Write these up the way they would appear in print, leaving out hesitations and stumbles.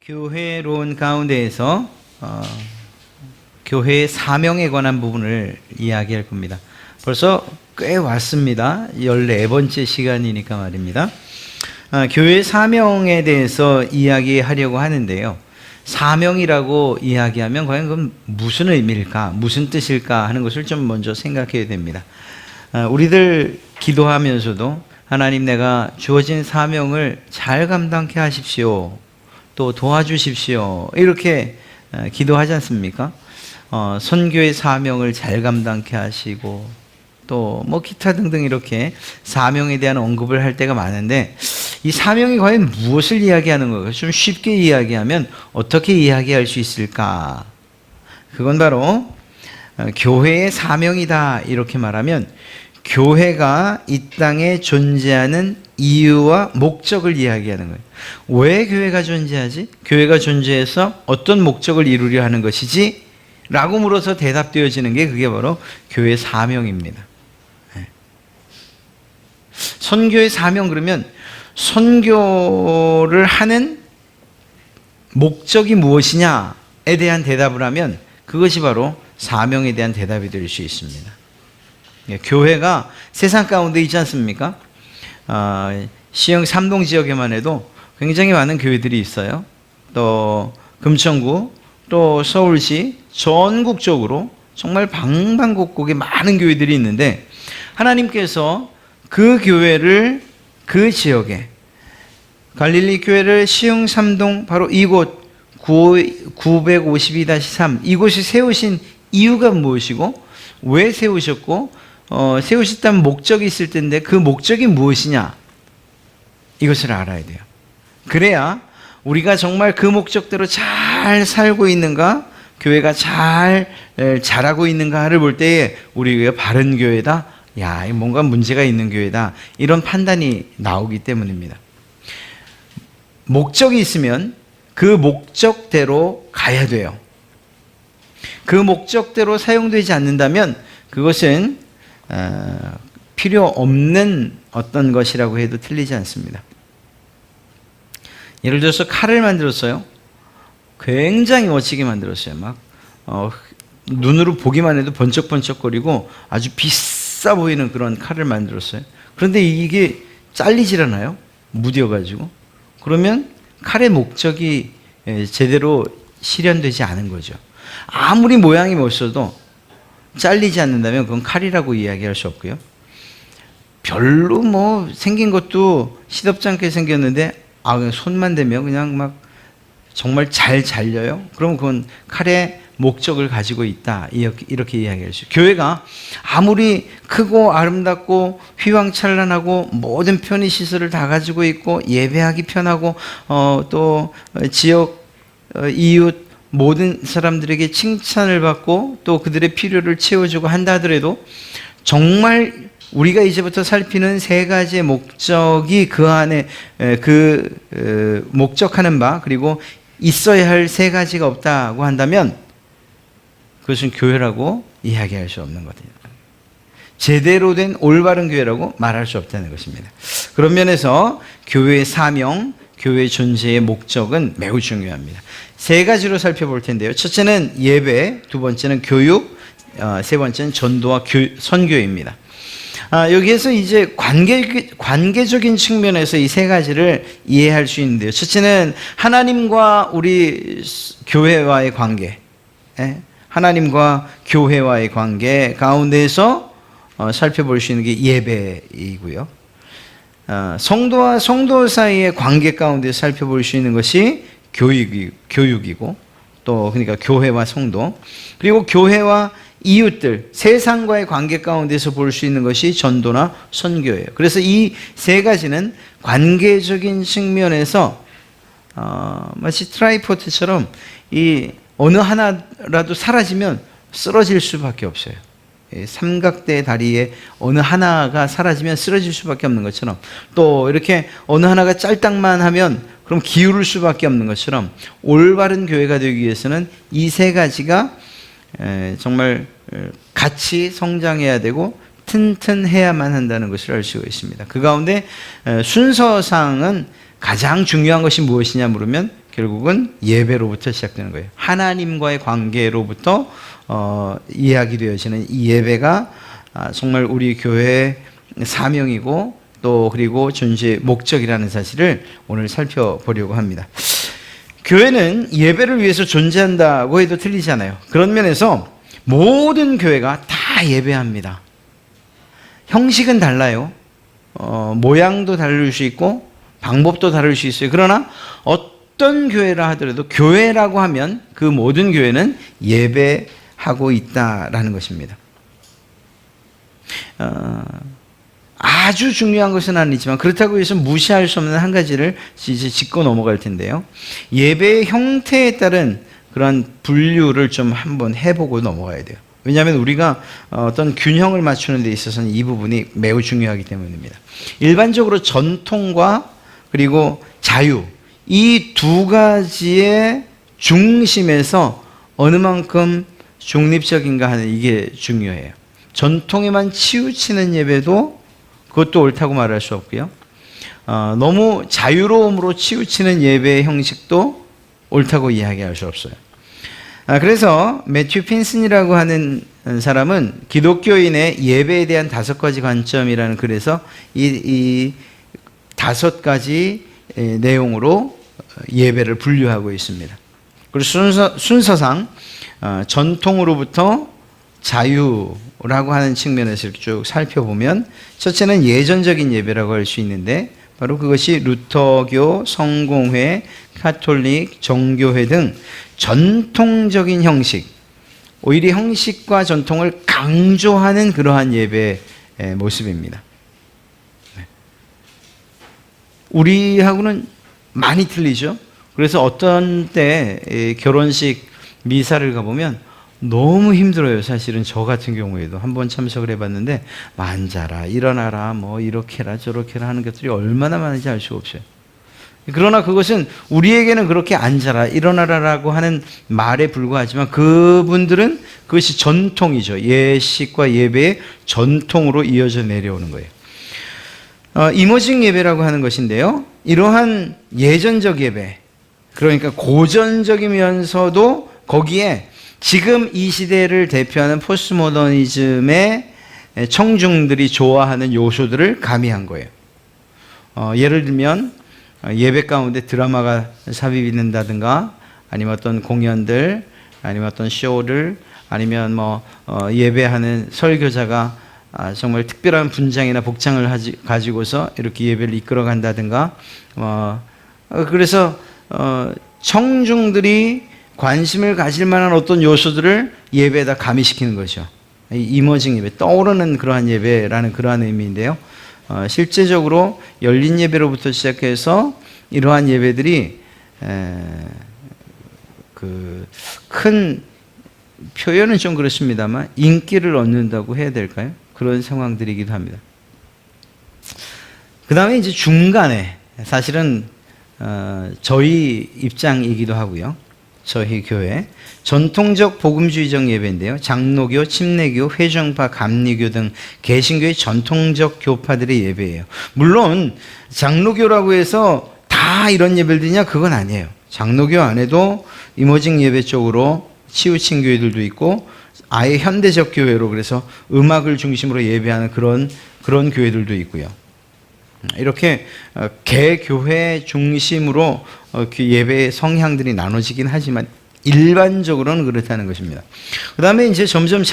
교회론 가운데에서 교회의 사명에 관한 부분을 이야기할 겁니다. 벌써 꽤 왔습니다. 14번째 시간이니까 말입니다. 교회의 사명에 대해서 이야기하려고 하는데요. 사명이라고 이야기하면 과연 그건 무슨 의미일까, 무슨 뜻일까 하는 것을 좀 먼저 생각해야 됩니다. 우리들 기도하면서도 하나님, 내가 주어진 사명을 잘 감당케 하십시오, 또 도와주십시오, 이렇게 기도하지 않습니까? 선교의 사명을 잘 감당케 하시고 또 뭐 기타 등등 이렇게 사명에 대한 언급을 할 때가 많은데, 이 사명이 과연 무엇을 이야기하는 걸까? 좀 쉽게 이야기하면 어떻게 이야기할 수 있을까? 그건 바로 교회의 사명이다 이렇게 말하면, 교회가 이 땅에 존재하는 이유와 목적을 이야기하는 거예요. 왜 교회가 존재하지? 교회가 존재해서 어떤 목적을 이루려 하는 것이지? 라고 물어서 대답되어지는 게 그게 바로 교회의 사명입니다. 선교의 사명, 그러면 선교를 하는 목적이 무엇이냐에 대한 대답을 하면 그것이 바로 사명에 대한 대답이 될 수 있습니다. 교회가 세상 가운데 있지 않습니까? 시흥 삼동 지역에만 해도 굉장히 많은 교회들이 있어요. 또 금천구, 또 서울시, 전국적으로 정말 방방곡곡에 많은 교회들이 있는데, 하나님께서 그 교회를, 그 지역에 갈릴리 교회를 시흥 삼동 바로 이곳 952-3 이곳이 세우신 이유가 무엇이고, 왜 세우셨고, 세우셨다면 목적이 있을 텐데 그 목적이 무엇이냐, 이것을 알아야 돼요. 그래야 우리가 정말 그 목적대로 잘 살고 있는가, 교회가 잘 자라고 있는가를 볼 때에 우리 교회가 바른 교회다, 야, 뭔가 문제가 있는 교회다, 이런 판단이 나오기 때문입니다. 목적이 있으면 그 목적대로 가야 돼요. 그 목적대로 사용되지 않는다면 그것은 필요 없는 어떤 것이라고 해도 틀리지 않습니다. 예를 들어서 칼을 만들었어요. 굉장히 멋지게 만들었어요. 막 눈으로 보기만 해도 번쩍번쩍거리고 아주 비싸 보이는 그런 칼을 만들었어요. 그런데 이게 잘리질 않아요. 무뎌가지고. 그러면 칼의 목적이 제대로 실현되지 않은 거죠. 아무리 모양이 멋있어도 잘리지 않는다면 그건 칼이라고 이야기할 수 없고요. 별로 뭐 생긴 것도 시덥지 않게 생겼는데 그냥 손만 대면 그냥 막 정말 잘 잘려요. 그럼 그건 칼의 목적을 가지고 있다, 이렇게 이야기할 수 있어요. 교회가 아무리 크고 아름답고 휘황찬란하고 모든 편의시설을 다 가지고 있고 예배하기 편하고 또 지역 이웃 모든 사람들에게 칭찬을 받고 또 그들의 필요를 채워주고 한다 하더라도, 정말 우리가 이제부터 살피는 세 가지의 목적이 그 안에 목적하는 바, 그리고 있어야 할 세 가지가 없다고 한다면 그것은 교회라고 이야기할 수 없는 거거든요. 제대로 된 올바른 교회라고 말할 수 없다는 것입니다. 그런 면에서 교회의 사명, 교회의 존재의 목적은 매우 중요합니다. 세 가지로 살펴볼 텐데요. 첫째는 예배, 두 번째는 교육, 세 번째는 전도와 선교입니다. 여기에서 이제 관계적인 측면에서 이 세 가지를 이해할 수 있는데요. 첫째는 하나님과 우리 교회와의 관계, 하나님과 교회와의 관계 가운데에서 살펴볼 수 있는 게 예배이고요. 성도와 성도 사이의 관계 가운데 살펴볼 수 있는 것이 교육이고, 또 그러니까 교회와 성도, 그리고 교회와 이웃들, 세상과의 관계 가운데서 볼 수 있는 것이 전도나 선교예요. 그래서 이 세 가지는 관계적인 측면에서 마치 트라이포드처럼 이 어느 하나라도 사라지면 쓰러질 수밖에 없어요. 삼각대 다리에 어느 하나가 사라지면 쓰러질 수밖에 없는 것처럼, 또 이렇게 어느 하나가 짤딱만 하면 그럼 기울을 수밖에 없는 것처럼, 올바른 교회가 되기 위해서는 이 세 가지가 정말 같이 성장해야 되고 튼튼해야만 한다는 것을 알 수가 있습니다. 그 가운데 순서상은 가장 중요한 것이 무엇이냐 물으면 결국은 예배로부터 시작되는 거예요. 하나님과의 관계로부터 이야기되어지는 이 예배가 정말 우리 교회의 사명이고 또 그리고 존재의 목적이라는 사실을 오늘 살펴보려고 합니다. 교회는 예배를 위해서 존재한다고 해도 틀리지 않아요. 그런 면에서 모든 교회가 다 예배합니다. 형식은 달라요. 모양도 다를 수 있고 방법도 다를 수 있어요. 그러나 어떤 교회라 하더라도 교회라고 하면 그 모든 교회는 예배하고 있다라는 것입니다. 아주 중요한 것은 아니지만 그렇다고 해서 무시할 수 없는 한 가지를 이제 짚고 넘어갈 텐데요. 예배의 형태에 따른 그런 분류를 좀 한번 해보고 넘어가야 돼요. 왜냐하면 우리가 어떤 균형을 맞추는 데 있어서는 이 부분이 매우 중요하기 때문입니다. 일반적으로 전통과 그리고 자유, 이 두 가지의 중심에서 어느 만큼 중립적인가 하는 이게 중요해요. 전통에만 치우치는 예배도 그것도 옳다고 말할 수 없고요. 너무 자유로움으로 치우치는 예배의 형식도 옳다고 이야기할 수 없어요. 그래서 매튜 핀슨이라고 하는 사람은 기독교인의 예배에 대한 5가지 관점이라는 글에서 이 5가지 내용으로 예배를 분류하고 있습니다. 그리고 순서상 전통으로부터 자유라고 하는 측면에서 이렇게 쭉 살펴보면 첫째는 예전적인 예배라고 할 수 있는데 바로 그것이 루터교, 성공회, 카톨릭, 정교회 등 전통적인 형식, 오히려 형식과 전통을 강조하는 그러한 예배의 모습입니다. 우리하고는 많이 틀리죠. 그래서 어떤 때 결혼식 미사를 가보면 너무 힘들어요. 사실은 저 같은 경우에도 한번 참석을 해봤는데 앉아라, 일어나라, 뭐 이렇게라 저렇게라 하는 것들이 얼마나 많은지 알 수가 없어요. 그러나 그것은 우리에게는 그렇게 앉아라, 일어나라라고 하는 말에 불과하지만 그분들은 그것이 전통이죠. 예식과 예배의 전통으로 이어져 내려오는 거예요. 이머징 예배라고 하는 것인데요. 이러한 예전적 예배, 그러니까 고전적이면서도 거기에 지금 이 시대를 대표하는 포스트모더니즘의 청중들이 좋아하는 요소들을 가미한 거예요. 예를 들면 예배 가운데 드라마가 삽입이 된다든가 아니면 어떤 공연들 아니면 어떤 쇼를 아니면 예배하는 설교자가 정말 특별한 분장이나 복장을 가지고서 이렇게 예배를 이끌어 간다든가 그래서 청중들이 관심을 가질 만한 어떤 요소들을 예배에다 가미시키는 거죠. 이머징 예배, 떠오르는 그러한 예배라는 그러한 의미인데요. 실제적으로 열린 예배로부터 시작해서 이러한 예배들이 큰 표현은 좀 그렇습니다만 인기를 얻는다고 해야 될까요? 그런 상황들이기도 합니다. 그 다음에 이제 중간에 사실은 저희 입장이기도 하고요. 저희 교회 전통적 복음주의적 예배인데요. 장로교, 침례교, 회정파, 감리교 등 개신교의 전통적 교파들의 예배예요. 물론 장로교라고 해서 다 이런 예배를 드리냐 그건 아니에요. 장로교 안에도 이머징 예배 쪽으로 치우친 교회들도 있고 아예 현대적 교회로 그래서 음악을 중심으로 예배하는 그런 교회들도 있고요. 이렇게 개교회 중심으로 예배의 성향들이 나눠지긴 하지만 일반적으로는 그렇다는 것입니다. 그 다음에 이제 점점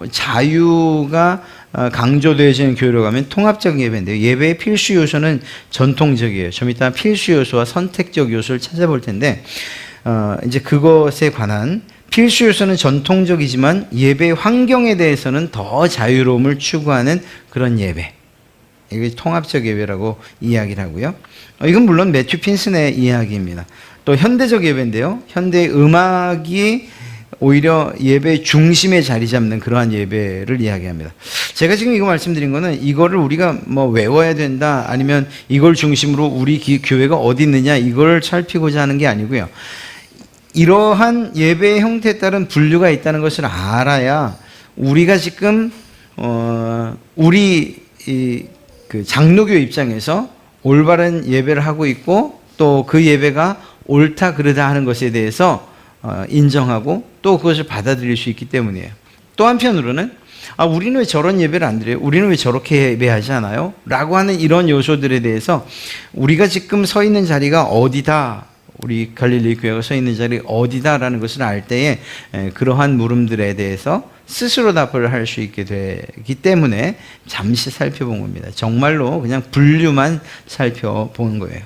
자유가 강조되어지는 교회로 가면 통합적 예배인데요. 예배의 필수 요소는 전통적이에요. 좀 이따 필수 요소와 선택적 요소를 찾아볼 텐데 이제 그것에 관한 필수 요소는 전통적이지만 예배 환경에 대해서는 더 자유로움을 추구하는 그런 예배. 이게 통합적 예배라고 이야기를 하고요. 이건 물론 매튜 핀슨의 이야기입니다. 또 현대적 예배인데요. 현대 음악이 오히려 예배 중심에 자리 잡는 그러한 예배를 이야기합니다. 제가 지금 이거 말씀드린 거는 이거를 우리가 외워야 된다 아니면 이걸 중심으로 우리 교회가 어디 있느냐 이걸 살피고자 하는 게 아니고요. 이러한 예배의 형태에 따른 분류가 있다는 것을 알아야 우리가 지금 우리 그 장로교 입장에서 올바른 예배를 하고 있고 또 그 예배가 옳다 그르다 하는 것에 대해서 인정하고 또 그것을 받아들일 수 있기 때문이에요. 또 한편으로는 우리는 왜 저런 예배를 안 드려요? 우리는 왜 저렇게 예배하지 않아요? 라고 하는 이런 요소들에 대해서 우리가 지금 서 있는 자리가 어디다, 우리 갈릴리 교회가 서 있는 자리 어디다라는 것을 알 때에 그러한 물음들에 대해서 스스로 답을 할 수 있게 되기 때문에 잠시 살펴본 겁니다. 정말로 그냥 분류만 살펴보는 거예요.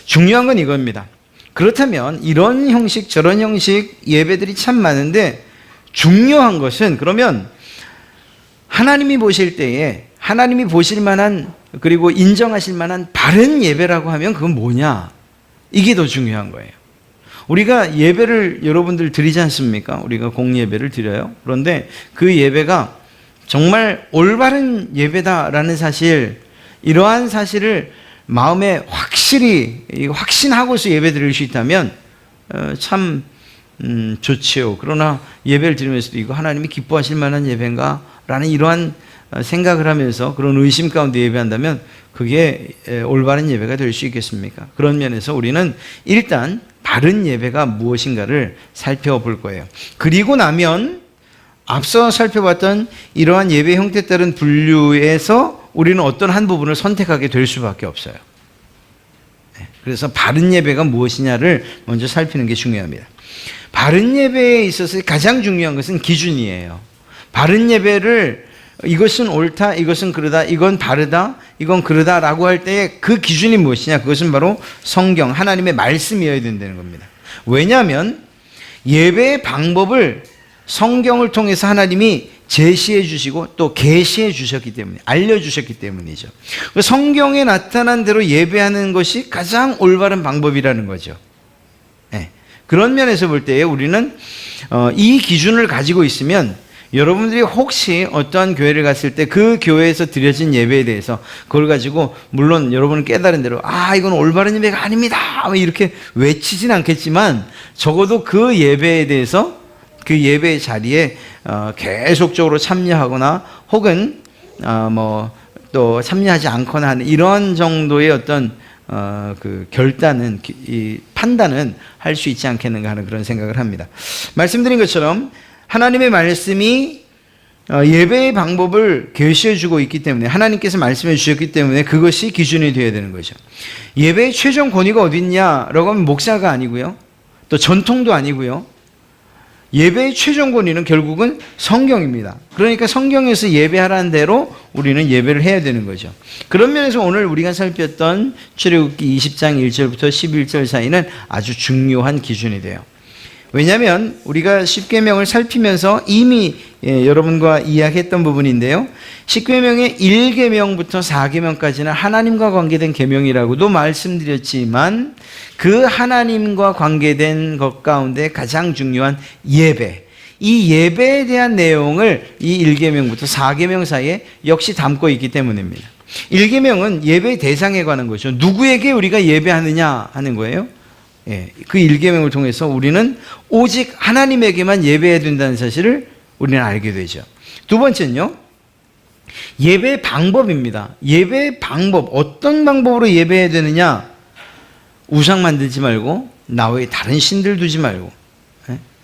중요한 건 이겁니다. 그렇다면 이런 형식 저런 형식 예배들이 참 많은데 중요한 것은 그러면 하나님이 보실 때에 하나님이 보실 만한 그리고 인정하실 만한 바른 예배라고 하면 그건 뭐냐? 이게 더 중요한 거예요. 우리가 예배를 여러분들 드리지 않습니까? 우리가 공예배를 드려요. 그런데 그 예배가 정말 올바른 예배다라는 사실, 이러한 사실을 마음에 확실히 확신하고서 예배 드릴 수 있다면 참 좋지요. 그러나 예배를 드리면서도 이거 하나님이 기뻐하실 만한 예배인가? 라는 이러한 생각을 하면서 그런 의심 가운데 예배한다면 그게 올바른 예배가 될 수 있겠습니까? 그런 면에서 우리는 일단 바른 예배가 무엇인가를 살펴볼 거예요. 그리고 나면 앞서 살펴봤던 이러한 예배 형태에 따른 분류에서 우리는 어떤 한 부분을 선택하게 될 수밖에 없어요. 그래서 바른 예배가 무엇이냐를 먼저 살피는 게 중요합니다. 바른 예배에 있어서 가장 중요한 것은 기준이에요. 바른 예배를 이것은 옳다, 이것은 그르다, 이건 바르다, 이건 그르다라고 할 때에 그 기준이 무엇이냐? 그것은 바로 성경, 하나님의 말씀이어야 된다는 겁니다. 왜냐하면 예배의 방법을 성경을 통해서 하나님이 제시해 주시고 또 계시해 주셨기 때문에, 알려주셨기 때문이죠. 성경에 나타난 대로 예배하는 것이 가장 올바른 방법이라는 거죠. 네. 그런 면에서 볼 때에 우리는 이 기준을 가지고 있으면 여러분들이 혹시 어떠한 교회를 갔을 때 그 교회에서 드려진 예배에 대해서 그걸 가지고 물론 여러분은 깨달은 대로 이건 올바른 예배가 아닙니다 이렇게 외치진 않겠지만 적어도 그 예배에 대해서 그 예배의 자리에 계속적으로 참여하거나 혹은 또 참여하지 않거나 하는 이런 정도의 어떤 그 결단은, 이 판단은 할 수 있지 않겠는가 하는 그런 생각을 합니다. 말씀드린 것처럼 하나님의 말씀이 예배의 방법을 계시해 주고 있기 때문에, 하나님께서 말씀해 주셨기 때문에 그것이 기준이 되어야 되는 거죠. 예배의 최종 권위가 어디 있냐라고 하면 목사가 아니고요, 또 전통도 아니고요. 예배의 최종 권위는 결국은 성경입니다. 그러니까 성경에서 예배하라는 대로 우리는 예배를 해야 되는 거죠. 그런 면에서 오늘 우리가 살폈던 출애굽기 20장 1절부터 11절 사이는 아주 중요한 기준이 돼요. 왜냐하면 우리가 십계명을 살피면서 이미 여러분과 이야기했던 부분인데요. 십계명의 1계명부터 4계명까지는 하나님과 관계된 계명이라고도 말씀드렸지만 그 하나님과 관계된 것 가운데 가장 중요한 예배, 이 예배에 대한 내용을 이 1계명부터 4계명 사이에 역시 담고 있기 때문입니다. 1계명은 예배의 대상에 관한 거죠. 누구에게 우리가 예배하느냐 하는 거예요. 그 1계명을 통해서 우리는 오직 하나님에게만 예배해야 된다는 사실을 우리는 알게 되죠. 두 번째는요, 예배의 방법입니다. 예배의 방법, 어떤 방법으로 예배해야 되느냐? 우상 만들지 말고 나 외에 다른 신들 두지 말고,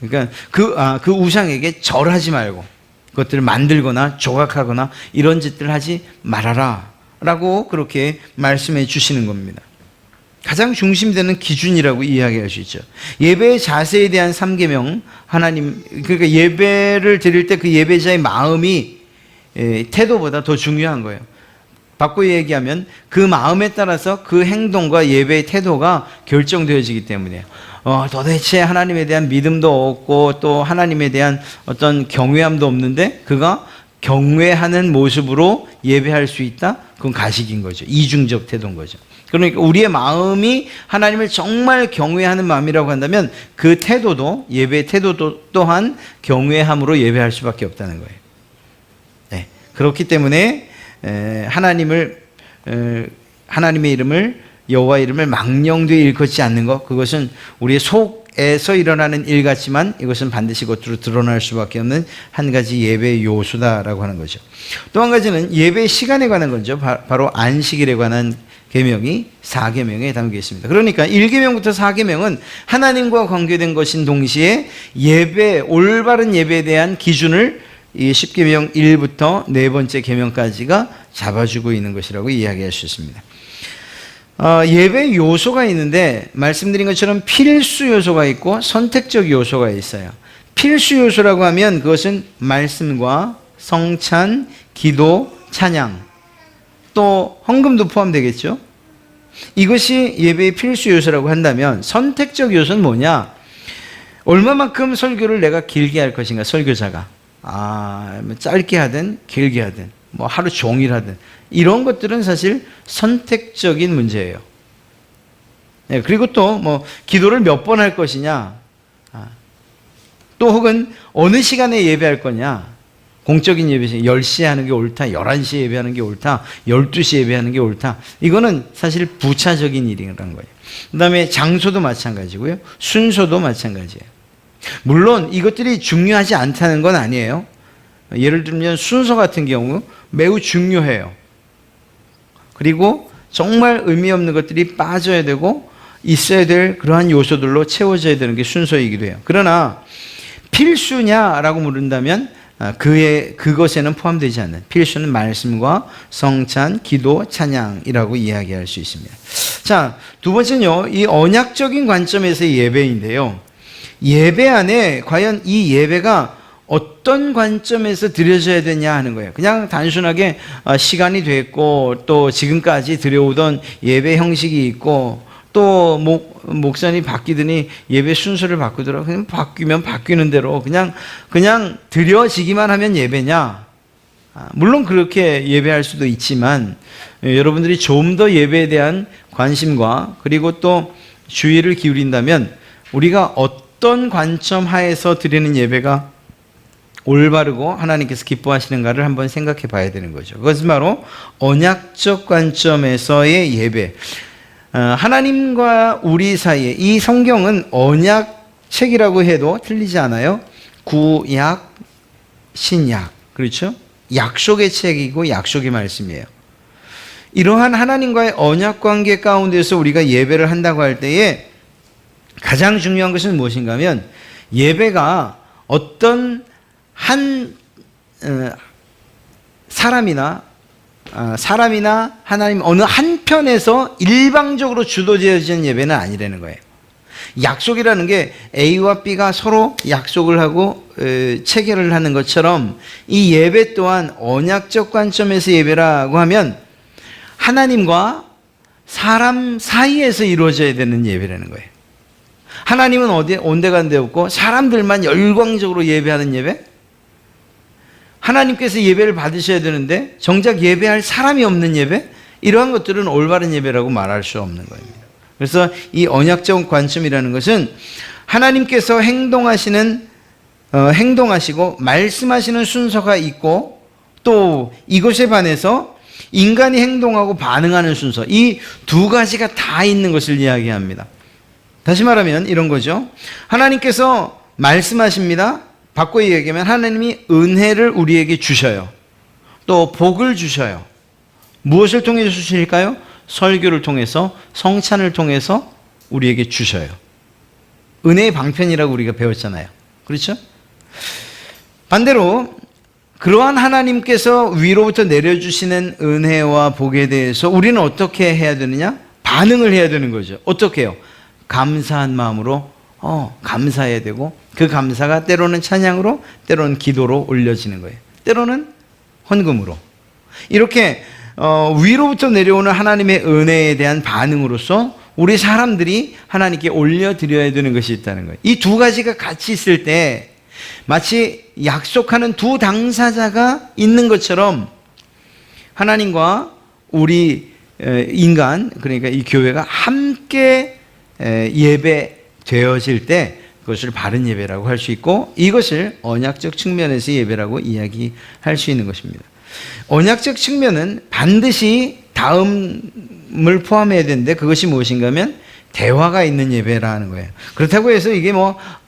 그러니까 그 우상에게 절하지 말고 그것들을 만들거나 조각하거나 이런 짓들 하지 말아라 라고 그렇게 말씀해 주시는 겁니다. 가장 중심되는 기준이라고 이야기할 수 있죠. 예배의 자세에 대한 3계명, 하나님, 그러니까 예배를 드릴 때 그 예배자의 마음이 태도보다 더 중요한 거예요. 바꿔 얘기하면 그 마음에 따라서 그 행동과 예배의 태도가 결정되어지기 때문이에요. 도대체 하나님에 대한 믿음도 없고 또 하나님에 대한 어떤 경외함도 없는데 그가 경외하는 모습으로 예배할 수 있다? 그건 가식인 거죠. 이중적 태도인 거죠. 그러니까 우리의 마음이 하나님을 정말 경외하는 마음이라고 한다면 그 태도도, 예배의 태도도 또한 경외함으로 예배할 수밖에 없다는 거예요. 네. 그렇기 때문에 하나님의 이름을, 여호와 이름을 망령되이 일컫지 않는 것, 그것은 우리의 속에서 일어나는 일 같지만 이것은 반드시 겉으로 드러날 수밖에 없는 한 가지 예배의 요소다라고 하는 거죠. 또 한 가지는 예배의 시간에 관한 거죠. 바로 안식일에 관한 계명이 4계명에 담겨 있습니다. 그러니까 1계명부터 4계명은 하나님과 관계된 것인 동시에 예배, 올바른 예배에 대한 기준을 이 10계명 1부터 네 번째 계명까지가 잡아주고 있는 것이라고 이야기할 수 있습니다. 예배 요소가 있는데 말씀드린 것처럼 필수 요소가 있고 선택적 요소가 있어요. 필수 요소라고 하면 그것은 말씀과 성찬, 기도, 찬양, 또 헌금도 포함되겠죠. 이것이 예배의 필수 요소라고 한다면 선택적 요소는 뭐냐? 얼마만큼 설교를 내가 길게 할 것인가, 설교자가. 짧게 하든 길게 하든 뭐 하루 종일 하든 이런 것들은 사실 선택적인 문제예요. 네, 그리고 또 뭐 기도를 몇 번 할 것이냐, 또 혹은 어느 시간에 예배할 거냐. 공적인 예배, 10시에 하는 게 옳다, 11시에 예배하는 게 옳다, 12시에 예배하는 게 옳다. 이거는 사실 부차적인 일이라는 거예요. 그 다음에 장소도 마찬가지고요. 순서도 마찬가지예요. 물론 이것들이 중요하지 않다는 건 아니에요. 예를 들면 순서 같은 경우 매우 중요해요. 그리고 정말 의미 없는 것들이 빠져야 되고 있어야 될 그러한 요소들로 채워져야 되는 게 순서이기도 해요. 그러나 필수냐라고 물은다면 그것에는 포함되지 않는, 필수는 말씀과 성찬, 기도, 찬양이라고 이야기할 수 있습니다. 자, 두 번째는요, 이 언약적인 관점에서의 예배인데요. 예배 안에 과연 이 예배가 어떤 관점에서 드려져야 되냐 하는 거예요. 그냥 단순하게 시간이 됐고 또 지금까지 드려오던 예배 형식이 있고 또 목사님이 바뀌더니 예배 순서를 바꾸더라고. 그냥 바뀌면 바뀌는 대로 그냥 드려지기만 하면 예배냐? 물론 그렇게 예배할 수도 있지만 여러분들이 좀 더 예배에 대한 관심과 그리고 또 주의를 기울인다면 우리가 어떤 관점 하에서 드리는 예배가 올바르고 하나님께서 기뻐하시는가를 한번 생각해 봐야 되는 거죠. 그것은 바로 언약적 관점에서의 예배. 하나님과 우리 사이에, 이 성경은 언약책이라고 해도 틀리지 않아요. 구약, 신약, 그렇죠? 약속의 책이고 약속의 말씀이에요. 이러한 하나님과의 언약 관계 가운데서 우리가 예배를 한다고 할 때에 가장 중요한 것은 무엇인가 하면 예배가 어떤 한 사람이나 하나님 어느 한편에서 일방적으로 주도되어지는 예배는 아니라는 거예요. 약속이라는 게 A와 B가 서로 약속을 하고 체결을 하는 것처럼 이 예배 또한 언약적 관점에서 예배라고 하면 하나님과 사람 사이에서 이루어져야 되는 예배라는 거예요. 하나님은 온데간데 없고 사람들만 열광적으로 예배하는 예배? 하나님께서 예배를 받으셔야 되는데 정작 예배할 사람이 없는 예배? 이러한 것들은 올바른 예배라고 말할 수 없는 겁니다. 그래서 이 언약적 관점이라는 것은 하나님께서 행동하시고 말씀하시는 순서가 있고 또 이것에 반해서 인간이 행동하고 반응하는 순서, 이 두 가지가 다 있는 것을 이야기합니다. 다시 말하면 이런 거죠. 하나님께서 말씀하십니다. 바꿔 얘기하면 하나님이 은혜를 우리에게 주셔요. 또 복을 주셔요. 무엇을 통해서 주실까요? 설교를 통해서, 성찬을 통해서 우리에게 주셔요. 은혜의 방편이라고 우리가 배웠잖아요. 그렇죠? 반대로 그러한 하나님께서 위로부터 내려주시는 은혜와 복에 대해서 우리는 어떻게 해야 되느냐? 반응을 해야 되는 거죠. 어떻게 해요? 감사한 마음으로 감사해야 되고 그 감사가 때로는 찬양으로 때로는 기도로 올려지는 거예요. 때로는 헌금으로. 이렇게 위로부터 내려오는 하나님의 은혜에 대한 반응으로서 우리 사람들이 하나님께 올려드려야 되는 것이 있다는 거예요. 이 두 가지가 같이 있을 때 마치 약속하는 두 당사자가 있는 것처럼 하나님과 우리 인간, 그러니까 이 교회가 함께 예배되어질 때 그것을 바른 예배라고 할 수 있고 이것을 언약적 측면에서 예배라고 이야기할 수 있는 것입니다. 언약적 측면은 반드시 다음을 포함해야 되는데 그것이 무엇인가 하면 대화가 있는 예배라는 거예요. 그렇다고 해서 이게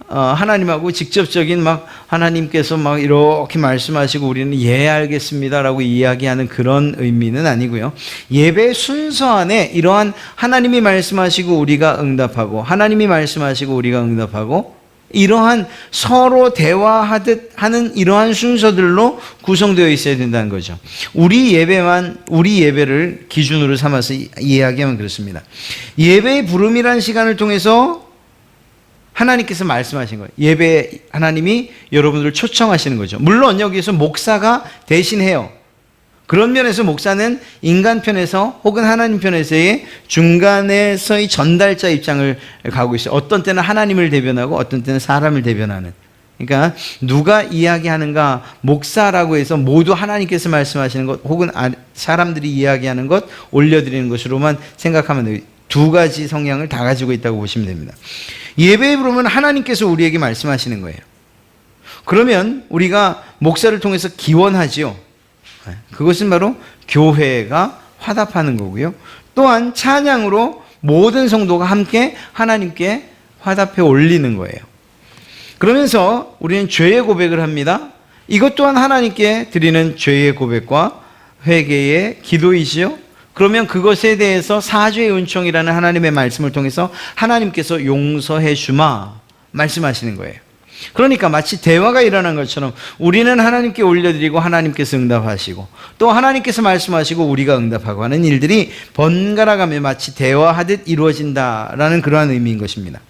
하나님하고 직접적인 막 하나님께서 막 이렇게 말씀하시고 우리는 예 알겠습니다라고 이야기하는 그런 의미는 아니고요. 예배 순서 안에 이러한 하나님이 말씀하시고 우리가 응답하고 하나님이 말씀하시고 우리가 응답하고 이러한 서로 대화하듯 하는 이러한 순서들로 구성되어 있어야 된다는 거죠. 우리 예배를 기준으로 삼아서 이야기하면 그렇습니다. 예배의 부름이라는 시간을 통해서 하나님께서 말씀하신 거예요. 예배 하나님이 여러분들을 초청하시는 거죠. 물론 여기서 목사가 대신해요. 그런 면에서 목사는 인간 편에서 혹은 하나님 편에서의 중간에서의 전달자 입장을 가고 있어요. 어떤 때는 하나님을 대변하고 어떤 때는 사람을 대변하는. 그러니까 누가 이야기하는가, 목사라고 해서 모두 하나님께서 말씀하시는 것 혹은 사람들이 이야기하는 것 올려드리는 것으로만 생각하면 돼요. 두 가지 성향을 다 가지고 있다고 보시면 됩니다. 예배에 부르면 하나님께서 우리에게 말씀하시는 거예요. 그러면 우리가 목사를 통해서 기원하지요. 그것은 바로 교회가 화답하는 거고요. 또한 찬양으로 모든 성도가 함께 하나님께 화답해 올리는 거예요. 그러면서 우리는 죄의 고백을 합니다. 이것 또한 하나님께 드리는 죄의 고백과 회개의 기도이지요. 그러면 그것에 대해서 사죄의 은총이라는 하나님의 말씀을 통해서 하나님께서 용서해 주마 말씀하시는 거예요. 그러니까 마치 대화가 일어난 것처럼 우리는 하나님께 올려드리고 하나님께서 응답하시고 또 하나님께서 말씀하시고 우리가 응답하고 하는 일들이 번갈아가며 마치 대화하듯 이루어진다라는 그러한 의미인 것입니다.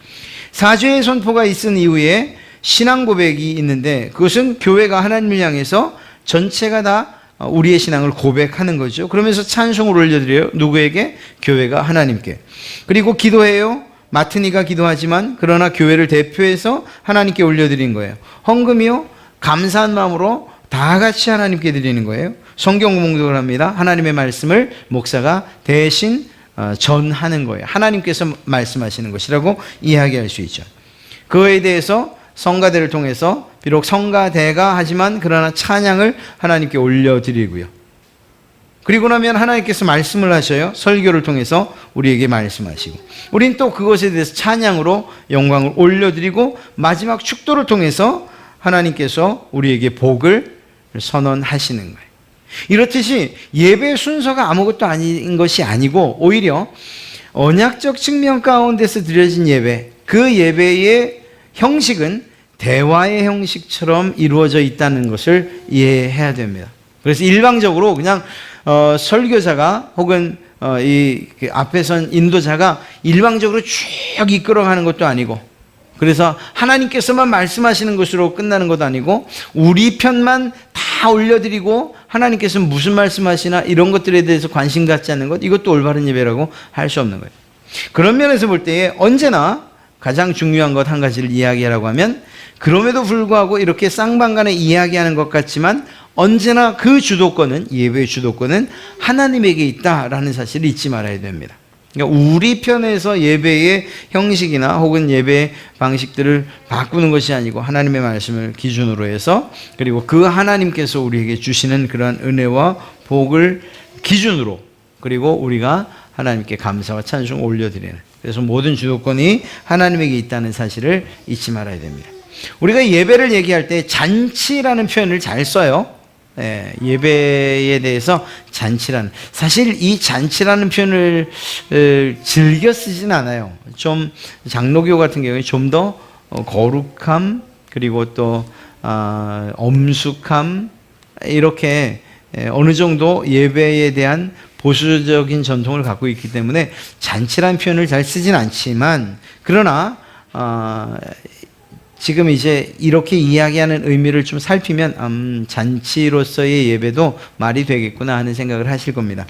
사죄의 선포가 있은 이후에 신앙 고백이 있는데 그것은 교회가 하나님을 향해서 전체가 다 우리의 신앙을 고백하는 거죠. 그러면서 찬송을 올려드려요. 누구에게? 교회가 하나님께. 그리고 기도해요. 맡은 이가 기도하지만 그러나 교회를 대표해서 하나님께 올려드린 거예요. 헌금이요. 감사한 마음으로 다 같이 하나님께 드리는 거예요. 성경 봉독을 합니다. 하나님의 말씀을 목사가 대신 전하는 거예요. 하나님께서 말씀하시는 것이라고 이야기할 수 있죠. 그거에 대해서 성가대를 통해서 비록 성가대가 하지만 그러나 찬양을 하나님께 올려드리고요. 그리고 나면 하나님께서 말씀을 하셔요. 설교를 통해서 우리에게 말씀하시고 우린 또 그것에 대해서 찬양으로 영광을 올려드리고 마지막 축도를 통해서 하나님께서 우리에게 복을 선언하시는 거예요. 이렇듯이 예배 순서가 아무것도 아닌 것이 아니고 오히려 언약적 측면 가운데서 드려진 예배, 그 예배의 형식은 대화의 형식처럼 이루어져 있다는 것을 이해해야 됩니다. 그래서 일방적으로 그냥 설교자가 혹은 이 앞에 선 인도자가 일방적으로 쭉 이끌어가는 것도 아니고 그래서 하나님께서만 말씀하시는 것으로 끝나는 것도 아니고 우리 편만 다 올려드리고 하나님께서 무슨 말씀하시나 이런 것들에 대해서 관심 갖지 않는 것, 이것도 올바른 예배라고 할 수 없는 거예요. 그런 면에서 볼 때에 언제나 가장 중요한 것 한 가지를 이야기하라고 하면 그럼에도 불구하고 이렇게 쌍방간에 이야기하는 것 같지만 언제나 그 주도권은, 예배의 주도권은 하나님에게 있다라는 사실을 잊지 말아야 됩니다. 그러니까 우리 편에서 예배의 형식이나 혹은 예배의 방식들을 바꾸는 것이 아니고 하나님의 말씀을 기준으로 해서 그리고 그 하나님께서 우리에게 주시는 그러한 은혜와 복을 기준으로 그리고 우리가 하나님께 감사와 찬송을 올려드리는, 그래서 모든 주도권이 하나님에게 있다는 사실을 잊지 말아야 됩니다. 우리가 예배를 얘기할 때 잔치라는 표현을 잘 써요. 예배에 대해서 잔치라는, 사실 이 잔치라는 표현을 즐겨 쓰진 않아요. 좀 장로교 같은 경우에 좀 더 거룩함 그리고 또 엄숙함 이렇게 어느 정도 예배에 대한 보수적인 전통을 갖고 있기 때문에 잔치라는 표현을 잘 쓰진 않지만 그러나 지금 이제 이렇게 이야기하는 의미를 좀 살피면 잔치로서의 예배도 말이 되겠구나 하는 생각을 하실 겁니다.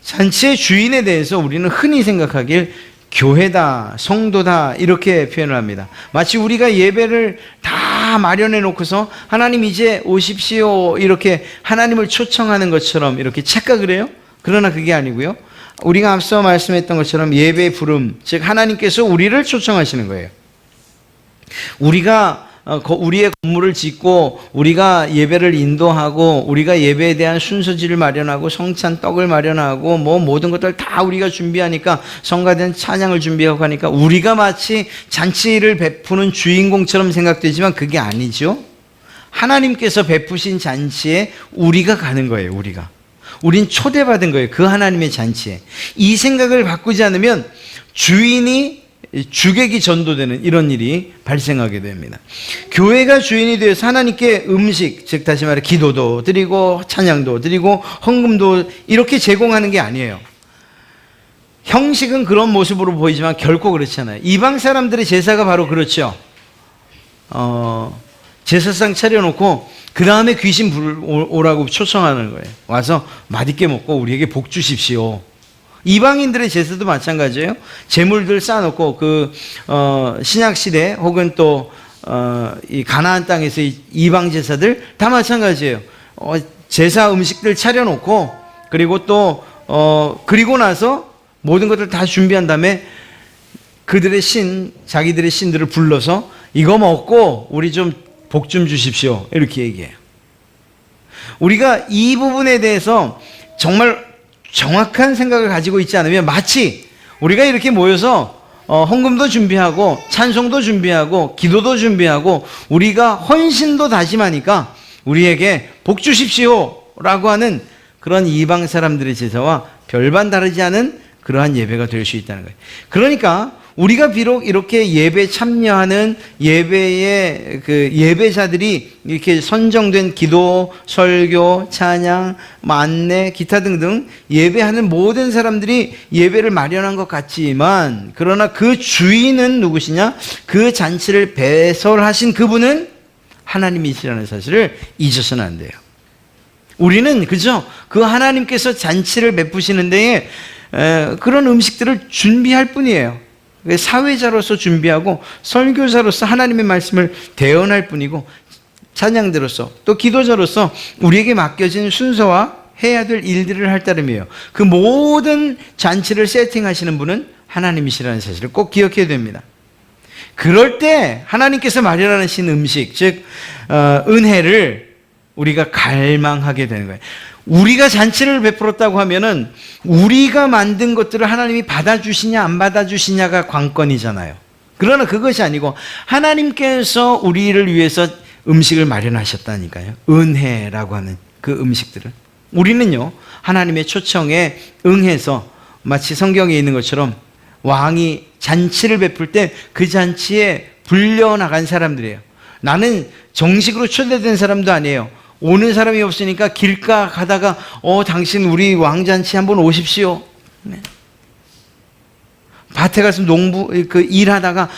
잔치의 주인에 대해서 우리는 흔히 생각하길 교회다, 성도다 이렇게 표현을 합니다. 마치 우리가 예배를 다 마련해 놓고서 하나님 이제 오십시오 이렇게 하나님을 초청하는 것처럼 이렇게 착각을 해요. 그러나 그게 아니고요. 우리가 앞서 말씀했던 것처럼 예배의 부름, 즉 하나님께서 우리를 초청하시는 거예요. 우리가 우리의 건물을 짓고 우리가 예배를 인도하고 우리가 예배에 대한 순서지를 마련하고 성찬 떡을 마련하고 뭐 모든 것들 다 우리가 준비하니까 성가된 찬양을 준비하고 하니까 우리가 마치 잔치를 베푸는 주인공처럼 생각되지만 그게 아니죠. 하나님께서 베푸신 잔치에 우리가 가는 거예요. 우린 초대받은 거예요. 그 하나님의 잔치에. 이 생각을 바꾸지 않으면 주인이 주객이 전도되는 이런 일이 발생하게 됩니다. 교회가 주인이 되어서 하나님께 음식, 즉 다시 말해 기도도 드리고 찬양도 드리고 헌금도 이렇게 제공하는 게 아니에요. 형식은 그런 모습으로 보이지만 결코 그렇지 않아요. 이방 사람들의 제사가 바로 그렇죠. 제사상 차려놓고 그 다음에 귀신 오라고 초청하는 거예요. 와서 맛있게 먹고 우리에게 복 주십시오. 이방인들의 제사도 마찬가지예요. 제물들 쌓아놓고 신약 시대 혹은 또 이 가나안 땅에서 이방 제사들 다 마찬가지예요. 제사 음식들 차려놓고 그리고 또 그리고 나서 모든 것들 다 준비한 다음에 그들의 자기들의 신들을 불러서 이거 먹고 우리 좀 복 좀 주십시오. 이렇게 얘기해요. 우리가 이 부분에 대해서 정말 정확한 생각을 가지고 있지 않으면 마치 우리가 이렇게 모여서 헌금도 준비하고 찬송도 준비하고 기도도 준비하고 우리가 헌신도 다짐하니까 우리에게 복 주십시오 라고 하는 그런 이방 사람들의 제사와 별반 다르지 않은 그러한 예배가 될 수 있다는 거예요. 그러니까 우리가 비록 이렇게 예배 참여하는 예배의 예배자들이 이렇게 선정된 기도, 설교, 찬양, 안내, 기타 등등 예배하는 모든 사람들이 예배를 마련한 것 같지만 그러나 그 주인은 누구시냐? 그 잔치를 배설하신 그분은 하나님이시라는 사실을 잊어서는 안 돼요. 우리는 그저 그 하나님께서 잔치를 베푸시는 데에 그런 음식들을 준비할 뿐이에요. 사회자로서 준비하고 설교자로서 하나님의 말씀을 대언할 뿐이고 찬양대로서 또 기도자로서 우리에게 맡겨진 순서와 해야 될 일들을 할 따름이에요. 그 모든 잔치를 세팅하시는 분은 하나님이시라는 사실을 꼭 기억해야 됩니다. 그럴 때 하나님께서 마련하신 음식, 즉 은혜를 우리가 갈망하게 되는 거예요. 우리가 잔치를 베풀었다고 하면은 우리가 만든 것들을 하나님이 받아주시냐 안 받아주시냐가 관건이잖아요. 그러나 그것이 아니고 하나님께서 우리를 위해서 음식을 마련하셨다니까요. 은혜라고 하는 그 음식들을 우리는요 하나님의 초청에 응해서 마치 성경에 있는 것처럼 왕이 잔치를 베풀 때 그 잔치에 불려나간 사람들이에요. 나는 정식으로 초대된 사람도 아니에요. 오는 사람이 없으니까 길가 가다가 당신 우리 왕잔치 한번 오십시오. 네. 밭에 가서 일하다가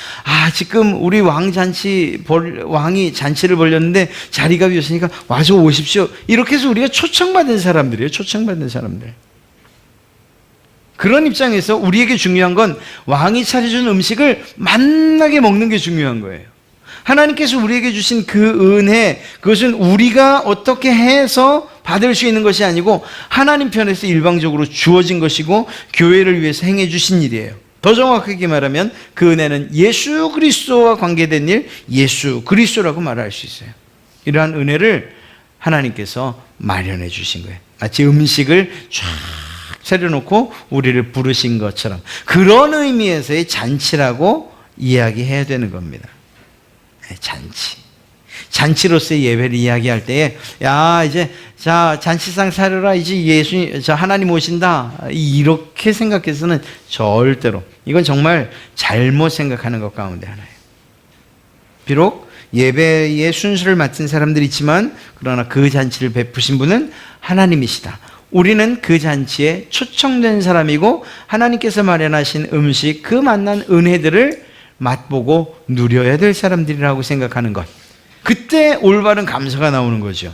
지금 우리 왕이 잔치를 벌렸는데 자리가 비었으니까 와서 오십시오. 이렇게 해서 우리가 초청받은 사람들이에요. 초청받은 사람들. 그런 입장에서 우리에게 중요한 건 왕이 차려준 음식을 맛나게 먹는 게 중요한 거예요. 하나님께서 우리에게 주신 그 은혜, 그것은 우리가 어떻게 해서 받을 수 있는 것이 아니고 하나님 편에서 일방적으로 주어진 것이고 교회를 위해서 행해 주신 일이에요. 더 정확하게 말하면 그 은혜는 예수 그리스도와 관계된 일, 예수 그리스도라고 말할 수 있어요. 이러한 은혜를 하나님께서 마련해 주신 거예요. 마치 음식을 쫙 차려놓고 우리를 부르신 것처럼 그런 의미에서의 잔치라고 이야기해야 되는 겁니다. 잔치로서의 예배를 이야기할 때에 이제 잔치상 차려라, 이제 하나님 오신다 이렇게 생각해서는 절대로 이건 정말 잘못 생각하는 것 가운데 하나예요. 비록 예배의 순서를 맡은 사람들이 있지만 그러나 그 잔치를 베푸신 분은 하나님이시다. 우리는 그 잔치에 초청된 사람이고 하나님께서 마련하신 음식, 그 만난 은혜들을 맛보고 누려야 될 사람들이라고 생각하는 것. 그때 올바른 감사가 나오는 거죠.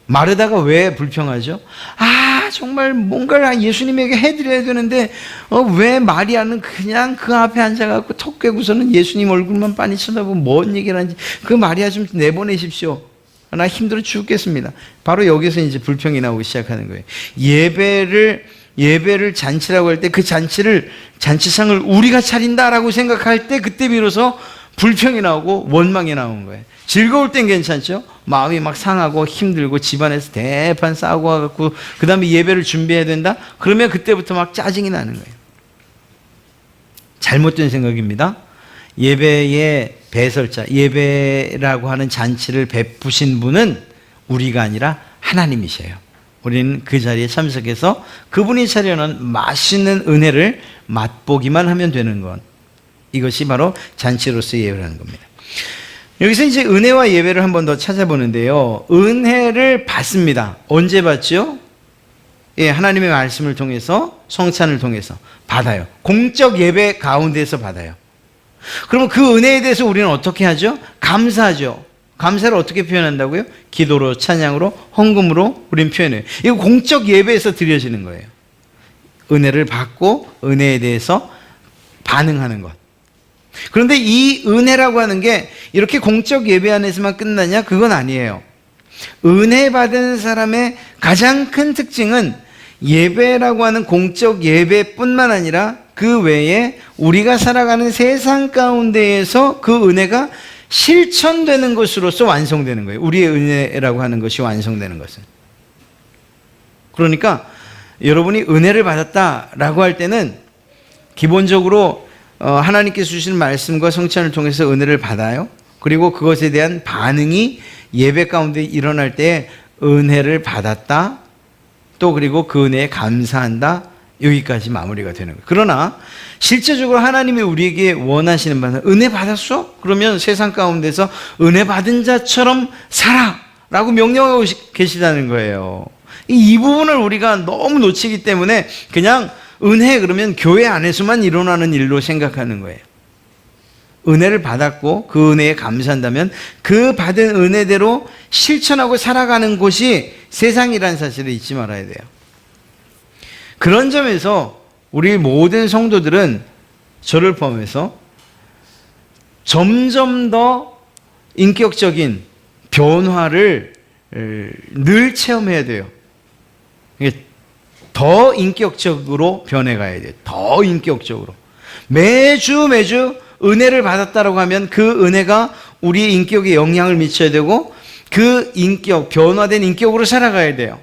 마르다가 왜 불평하죠? 정말 뭔가를 예수님에게 해드려야 되는데 왜 마리아는 그냥 그 앞에 앉아갖고 턱 꿰고서는 예수님 얼굴만 빤히 쳐다보고 뭔 얘기를 하는지 그 마리아 좀 내보내십시오. 나 힘들어 죽겠습니다. 바로 여기서 이제 불평이 나오기 시작하는 거예요. 예배를 잔치라고 할 때 그 잔치상을 우리가 차린다라고 생각할 때 그때 비로소 불평이 나오고 원망이 나오는 거예요. 즐거울 땐 괜찮죠? 마음이 막 상하고 힘들고 집안에서 대판 싸우고 와갖고 그 다음에 예배를 준비해야 된다? 그러면 그때부터 막 짜증이 나는 거예요. 잘못된 생각입니다. 예배의 배설자, 예배라고 하는 잔치를 베푸신 분은 우리가 아니라 하나님이세요. 우리는 그 자리에 참석해서 그분이 차려놓은 맛있는 은혜를 맛보기만 하면 되는 것. 이것이 바로 잔치로서의 예배라는 겁니다. 여기서 이제 은혜와 예배를 한 번 더 찾아보는데요. 은혜를 받습니다. 언제 받죠? 예, 하나님의 말씀을 통해서, 성찬을 통해서 받아요. 공적 예배 가운데서 받아요. 그러면 그 은혜에 대해서 우리는 어떻게 하죠? 감사하죠. 감사를 어떻게 표현한다고요? 기도로, 찬양으로, 헌금으로 우리는 표현해요. 이거 공적 예배에서 드려지는 거예요. 은혜를 받고 은혜에 대해서 반응하는 것. 그런데 이 은혜라고 하는 게 이렇게 공적 예배 안에서만 끝나냐? 그건 아니에요. 은혜 받은 사람의 가장 큰 특징은 예배라고 하는 공적 예배뿐만 아니라 그 외에 우리가 살아가는 세상 가운데에서 그 은혜가 실천되는 것으로서 완성되는 거예요. 우리의 은혜라고 하는 것이 완성되는 것은. 그러니까 여러분이 은혜를 받았다라고 할 때는 기본적으로 하나님께서 주시는 말씀과 성찬을 통해서 은혜를 받아요. 그리고 그것에 대한 반응이 예배 가운데 일어날 때 은혜를 받았다. 또 그리고 그 은혜에 감사한다. 여기까지 마무리가 되는 거예요. 그러나 실제적으로 하나님이 우리에게 원하시는 바는 은혜 받았어? 그러면 세상 가운데서 은혜 받은 자처럼 살아! 라고 명령하고 계시다는 거예요. 이 부분을 우리가 너무 놓치기 때문에 그냥 은혜 그러면 교회 안에서만 일어나는 일로 생각하는 거예요. 은혜를 받았고 그 은혜에 감사한다면 그 받은 은혜대로 실천하고 살아가는 곳이 세상이라는 사실을 잊지 말아야 돼요. 그런 점에서 우리 모든 성도들은 저를 포함해서 점점 더 인격적인 변화를 늘 체험해야 돼요. 더 인격적으로 변해가야 돼요. 더 인격적으로. 매주 은혜를 받았다라고 하면 그 은혜가 우리의 인격에 영향을 미쳐야 되고 그 인격, 변화된 인격으로 살아가야 돼요.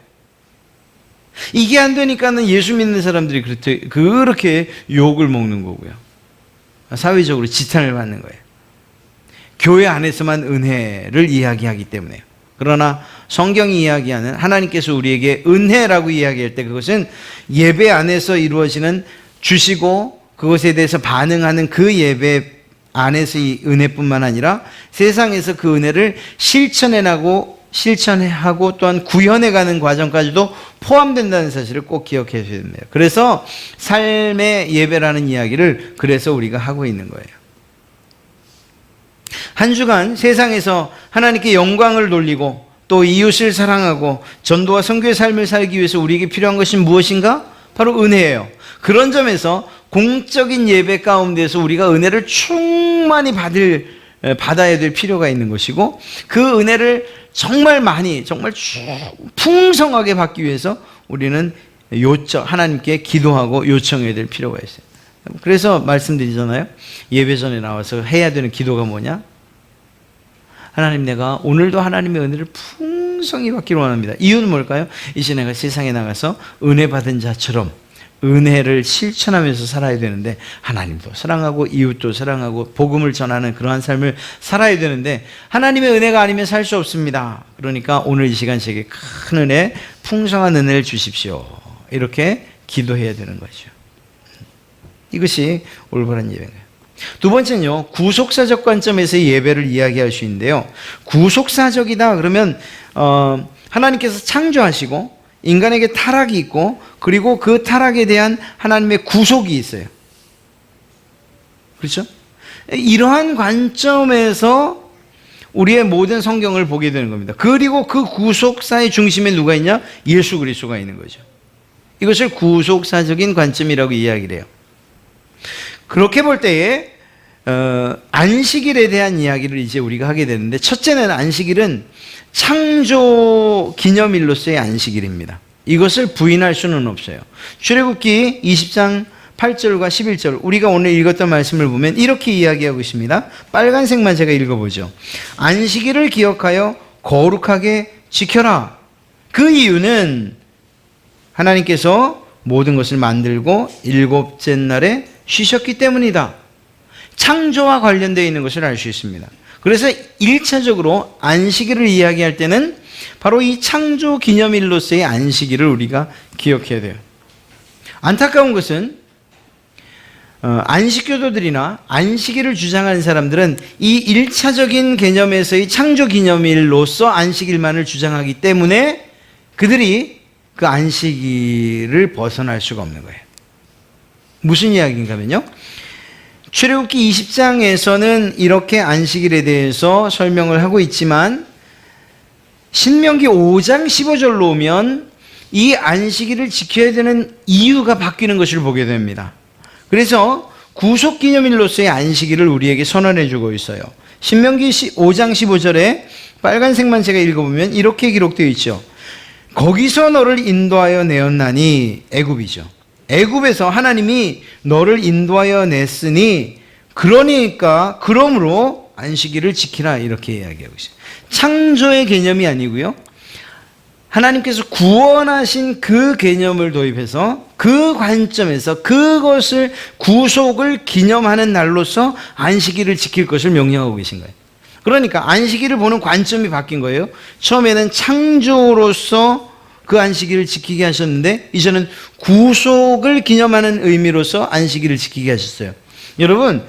이게 안 되니까는 예수 믿는 사람들이 그렇게 욕을 먹는 거고요. 사회적으로 지탄을 받는 거예요. 교회 안에서만 은혜를 이야기하기 때문에요. 그러나 성경이 이야기하는 하나님께서 우리에게 은혜라고 이야기할 때 그것은 예배 안에서 이루어지는 주시고 그것에 대해서 반응하는 그 예배 안에서의 은혜뿐만 아니라 세상에서 그 은혜를 실천하고 또한 구현해가는 과정까지도 포함된다는 사실을 꼭 기억해 주셔야 됩니다. 그래서 삶의 예배라는 이야기를 그래서 우리가 하고 있는 거예요. 한 주간 세상에서 하나님께 영광을 돌리고 또 이웃을 사랑하고 전도와 선교의 삶을 살기 위해서 우리에게 필요한 것이 무엇인가? 바로 은혜예요. 그런 점에서 공적인 예배 가운데서 우리가 은혜를 충만히 받아야 될 필요가 있는 것이고 그 은혜를 정말 많이 정말 풍성하게 받기 위해서 우리는 하나님께 기도하고 요청해야 될 필요가 있어요. 그래서 말씀드리잖아요. 예배 전에 나와서 해야 되는 기도가 뭐냐? 하나님, 내가 오늘도 하나님의 은혜를 풍성히 받기를 원합니다. 이유는 뭘까요? 이제 내가 세상에 나가서 은혜 받은 자처럼 은혜를 실천하면서 살아야 되는데 하나님도 사랑하고 이웃도 사랑하고 복음을 전하는 그러한 삶을 살아야 되는데 하나님의 은혜가 아니면 살 수 없습니다. 그러니까 오늘 이 시간 제게 큰 은혜, 풍성한 은혜를 주십시오. 이렇게 기도해야 되는 거죠. 이것이 올바른 예배인가요? 두 번째는요, 구속사적 관점에서 예배를 이야기할 수 있는데요. 구속사적이다 그러면 하나님께서 창조하시고 인간에게 타락이 있고 그리고 그 타락에 대한 하나님의 구속이 있어요. 그렇죠? 이러한 관점에서 우리의 모든 성경을 보게 되는 겁니다. 그리고 그 구속사의 중심에 누가 있냐? 예수 그리스도가 있는 거죠. 이것을 구속사적인 관점이라고 이야기를 해요. 그렇게 볼 때에 안식일에 대한 이야기를 이제 우리가 하게 되는데, 첫째는 안식일은 창조 기념일로서의 안식일입니다. 이것을 부인할 수는 없어요. 출애굽기 20장 8절과 11절 우리가 오늘 읽었던 말씀을 보면 이렇게 이야기하고 있습니다. 빨간색만 제가 읽어보죠. 안식일을 기억하여 거룩하게 지켜라. 그 이유는 하나님께서 모든 것을 만들고 일곱째 날에 쉬셨기 때문이다. 창조와 관련되어 있는 것을 알 수 있습니다. 그래서 1차적으로 안식일을 이야기할 때는 바로 이 창조 기념일로서의 안식일을 우리가 기억해야 돼요. 안타까운 것은 안식교도들이나 안식일을 주장하는 사람들은 이 1차적인 개념에서의 창조 기념일로서 안식일만을 주장하기 때문에 그들이 그 안식일을 벗어날 수가 없는 거예요. 무슨 이야기인가 하면요, 출애굽기 20장에서는 이렇게 안식일에 대해서 설명을 하고 있지만 신명기 5장 15절로 오면 이 안식일을 지켜야 되는 이유가 바뀌는 것을 보게 됩니다. 그래서 구속기념일로서의 안식일을 우리에게 선언해 주고 있어요. 신명기 5장 15절에 빨간색만 제가 읽어보면 이렇게 기록되어 있죠. 거기서 너를 인도하여 내었나니, 애굽이죠. 애굽에서 하나님이 너를 인도하여 냈으니 그러므로 안식일을 지키라, 이렇게 이야기하고 있어요. 창조의 개념이 아니고요, 하나님께서 구원하신 그 개념을 도입해서 그 관점에서 그것을 구속을 기념하는 날로서 안식일을 지킬 것을 명령하고 계신 거예요. 그러니까 안식일을 보는 관점이 바뀐 거예요. 처음에는 창조로서 그 안식일을 지키게 하셨는데 이제는 구속을 기념하는 의미로서 안식일을 지키게 하셨어요. 여러분,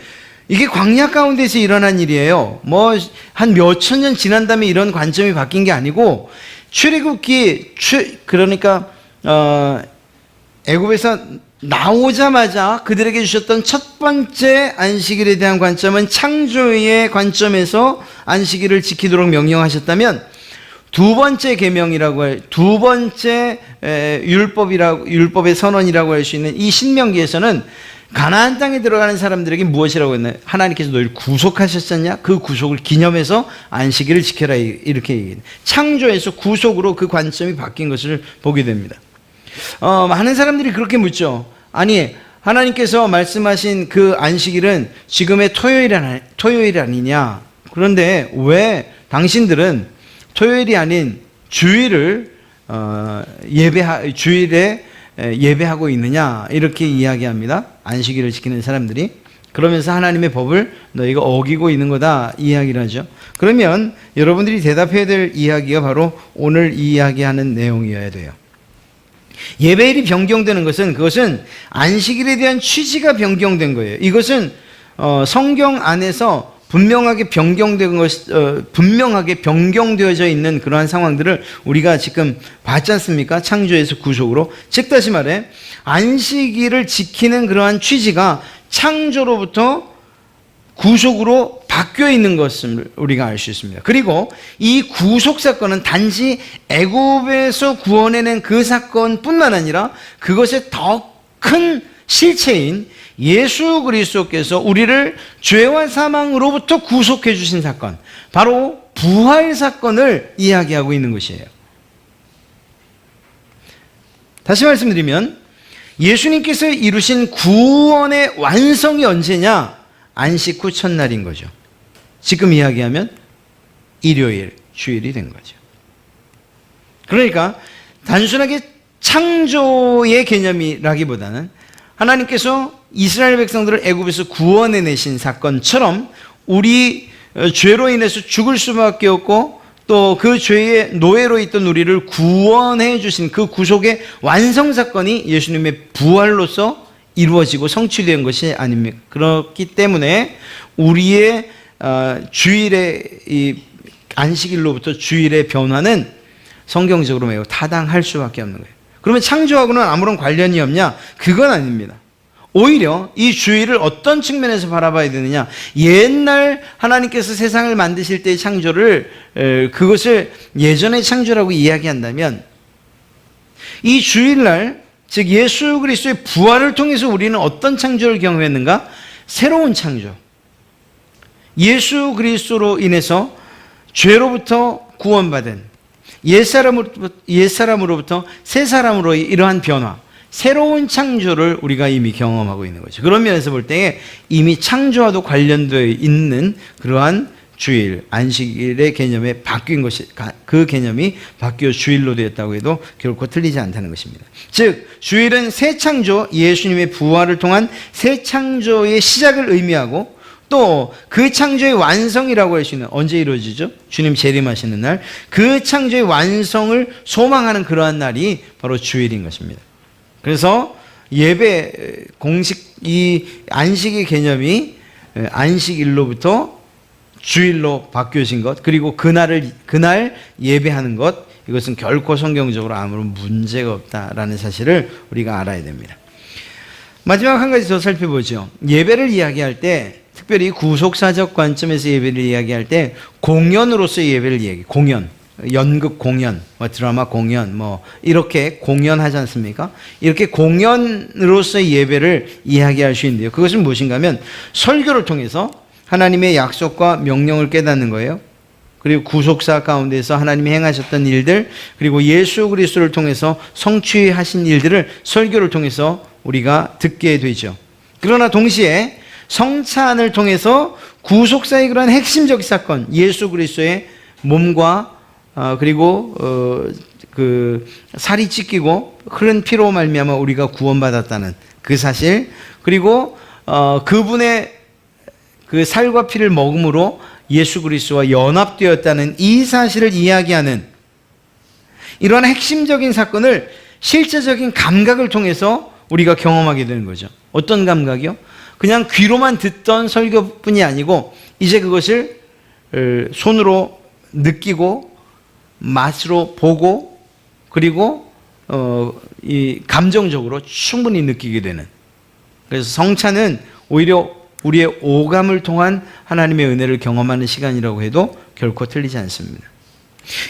이게 광야 가운데서 일어난 일이에요. 뭐 한 몇천 년 지난 다음에 이런 관점이 바뀐 게 아니고, 출애굽기 그러니까 애굽에서 나오자마자 그들에게 주셨던 첫 번째 안식일에 대한 관점은 창조의 관점에서 안식일을 지키도록 명령하셨다면, 두 번째 계명이라고 두 번째 율법의 선언이라고 할 수 있는 이 신명기에서는 가나안 땅에 들어가는 사람들에게 무엇이라고 했나요? 하나님께서 너희를 구속하셨잖냐? 그 구속을 기념해서 안식일을 지켜라, 이렇게 얘기해요. 창조에서 구속으로 그 관점이 바뀐 것을 보게 됩니다. 많은 사람들이 그렇게 묻죠. 아니, 하나님께서 말씀하신 그 안식일은 지금의 토요일 아니냐? 그런데 왜 당신들은 토요일이 아닌 주일에 예배하고 있느냐, 이렇게 이야기합니다. 안식일을 지키는 사람들이. 그러면서 하나님의 법을 너희가 어기고 있는 거다, 이야기를 하죠. 그러면 여러분들이 대답해야 될 이야기가 바로 오늘 이야기하는 내용이어야 돼요. 예배일이 변경되는 것은, 그것은 안식일에 대한 취지가 변경된 거예요. 이것은 성경 안에서 분명하게 변경되어져 있는 그러한 상황들을 우리가 지금 봤지 않습니까? 창조에서 구속으로. 즉 다시 말해, 안식일을 지키는 그러한 취지가 창조로부터 구속으로 바뀌어 있는 것을 우리가 알 수 있습니다. 그리고 이 구속 사건은 단지 애굽에서 구원해낸 그 사건뿐만 아니라 그것의 더 큰 실체인 예수 그리스도께서 우리를 죄와 사망으로부터 구속해 주신 사건, 바로 부활 사건을 이야기하고 있는 것이에요. 다시 말씀드리면 예수님께서 이루신 구원의 완성이 언제냐? 안식 후 첫날인 거죠. 지금 이야기하면 일요일, 주일이 된 거죠. 그러니까 단순하게 창조의 개념이라기보다는 하나님께서 이스라엘 백성들을 애굽에서 구원해내신 사건처럼 우리 죄로 인해서 죽을 수밖에 없고 또 그 죄의 노예로 있던 우리를 구원해 주신 그 구속의 완성 사건이 예수님의 부활로서 이루어지고 성취된 것이 아닙니까? 그렇기 때문에 우리의 주일의 이 안식일로부터 주일의 변화는 성경적으로 매우 타당할 수밖에 없는 거예요. 그러면 창조하고는 아무런 관련이 없냐? 그건 아닙니다. 오히려 이 주일을 어떤 측면에서 바라봐야 되느냐? 옛날 하나님께서 세상을 만드실 때의 창조를, 그것을 예전의 창조라고 이야기한다면, 이 주일날, 즉 예수 그리스도의 부활을 통해서 우리는 어떤 창조를 경험했는가? 새로운 창조. 예수 그리스도로 인해서 죄로부터 구원받은 옛사람으로부터 새 사람으로 이러한 변화, 새로운 창조를 우리가 이미 경험하고 있는 거죠. 그런 면에서 볼 때 이미 창조와도 관련되어 있는 그러한 주일, 안식일의 개념에 바뀐 것이, 그 개념이 바뀌어 주일로 되었다고 해도 결코 틀리지 않다는 것입니다. 즉, 주일은 새 창조, 예수님의 부활을 통한 새 창조의 시작을 의미하고 또 그 창조의 완성이라고 할 수 있는, 언제 이루어지죠? 주님 재림하시는 날. 그 창조의 완성을 소망하는 그러한 날이 바로 주일인 것입니다. 그래서 예배 공식 이 안식의 개념이 안식일로부터 주일로 바뀌어진 것, 그리고 그날 예배하는 것, 이것은 결코 성경적으로 아무런 문제가 없다라는 사실을 우리가 알아야 됩니다. 마지막 한 가지 더 살펴보죠. 예배를 이야기할 때, 특별히 구속사적 관점에서 예배를 이야기할 때 공연으로서의 예배를 이야기해요. 공연, 연극 공연, 드라마 공연, 이렇게 공연하지 않습니까? 이렇게 공연으로서의 예배를 이야기할 수 있는데요. 그것은 무엇인가 하면 설교를 통해서 하나님의 약속과 명령을 깨닫는 거예요. 그리고 구속사 가운데서 하나님이 행하셨던 일들, 그리고 예수 그리스도를 통해서 성취하신 일들을 설교를 통해서 우리가 듣게 되죠. 그러나 동시에 성찬을 통해서 구속사의 그런 핵심적 사건, 예수 그리스도의 몸과 그리고 그 살이 찢기고 흐른 피로 말미암아 우리가 구원받았다는 그 사실, 그리고 그분의 그 살과 피를 먹음으로 예수 그리스도와 연합되었다는 이 사실을 이야기하는 이러한 핵심적인 사건을 실제적인 감각을 통해서 우리가 경험하게 되는 거죠. 어떤 감각이요? 그냥 귀로만 듣던 설교뿐이 아니고 이제 그것을 손으로 느끼고 맛으로 보고 그리고 이 감정적으로 충분히 느끼게 되는, 그래서 성찬은 오히려 우리의 오감을 통한 하나님의 은혜를 경험하는 시간이라고 해도 결코 틀리지 않습니다.